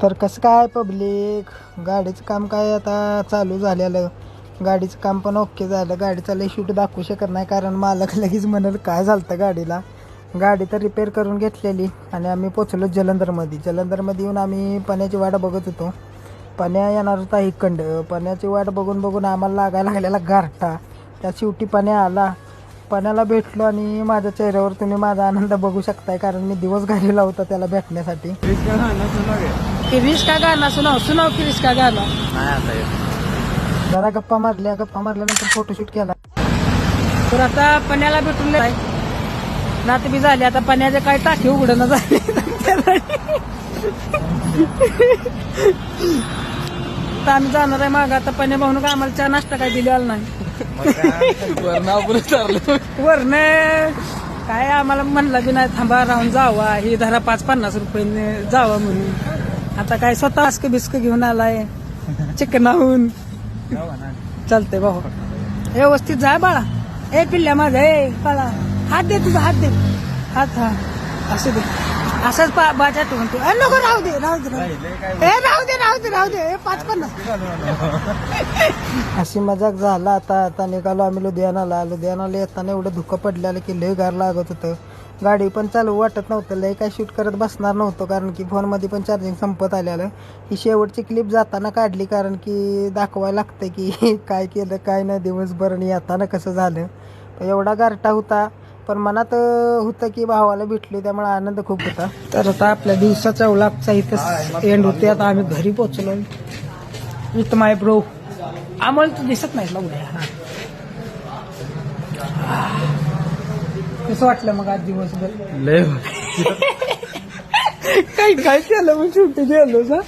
तर कसं काय पब्लिक, गाडीचं काम काय आता चालू झालेलं. गाडीचं काम पण ओके झालं. गाडीचा लई शूट दाखवू शकत नाही कारण मालक लगेच म्हणाल काय झालं गाडीला. गाडी तर रिपेअर करून घेतलेली आणि आम्ही पोचलो जलंधरमध्ये. जलंधरमध्ये येऊन आम्ही पाण्याची वाट बघत होतो. पाण्या येणार होता इकंड. पाण्याची वाट बघून बघून आम्हाला लागायला लागलेला गारठा. त्या शेवटी पाण्या आला. पाण्याला भेटलो आणि माझ्या चेहऱ्यावर तुम्ही माझा आनंद बघू शकताय कारण मी दिवस घालवला होता त्याला भेटण्यासाठी. किरीश का गाना सुनाव सुनाव किरीश का गाना. जरा गप्पा मारल्यानंतर फोटोशूट केला. तर आता पण्याला भेटून रात बी झाली. आता पण्याचे काय टाकी उघडणं झाले. आता आम्ही जाणार आहे माग. आता पण्या भाऊन का आम्हाला चहा नाश्ता काय दिलेला नाही. वरण काय आम्हाला म्हणलं बी नाही थांबा राहून जावा ही धरा 5-50 रुपये जावा म्हणून. आता काय स्वतः अस्क बिस्क घेऊन आलाय चिकनाहून. चालतंय भाऊ व्यवस्थित जा बाळा. ए पिल्ल्या माझा ए बाळा हात दे तुझा हात दे. हात हा असू दे असंच बाजा ठेवून तू नको राहू दे राहू दे राहू दे 5-50. अशी मजाक झाला. आता निघालो आम्ही लुधियानाला येताना एवढं धुकं पडलेलं की लय गार लागत होतं. गाडी पण चालू वाटत नव्हतं. लय काय शूट करत बसणार नव्हतं कारण की फोनमध्ये पण चार्जिंग संपत आलेलं. ही शेवटची क्लिप जाताना काढली कारण की दाखवायला लागतं की काय केलं काय नाही दिवसभर आणि येताना कसं झालं. एवढा गारठा होता पण मनात होतं की भावाला भेटलो त्यामुळे आनंद खूप होता. तर आता आपल्या दिवसाचा व्लॉगचा इथं एंड होते. आता आम्ही घरी पोहोचलो विथ माय ब्रो. आम्हाला तू दिसत नाही उद्या. कसं वाटलं मग आज दिवसभर? काय केलं मग शेवटी गेलो.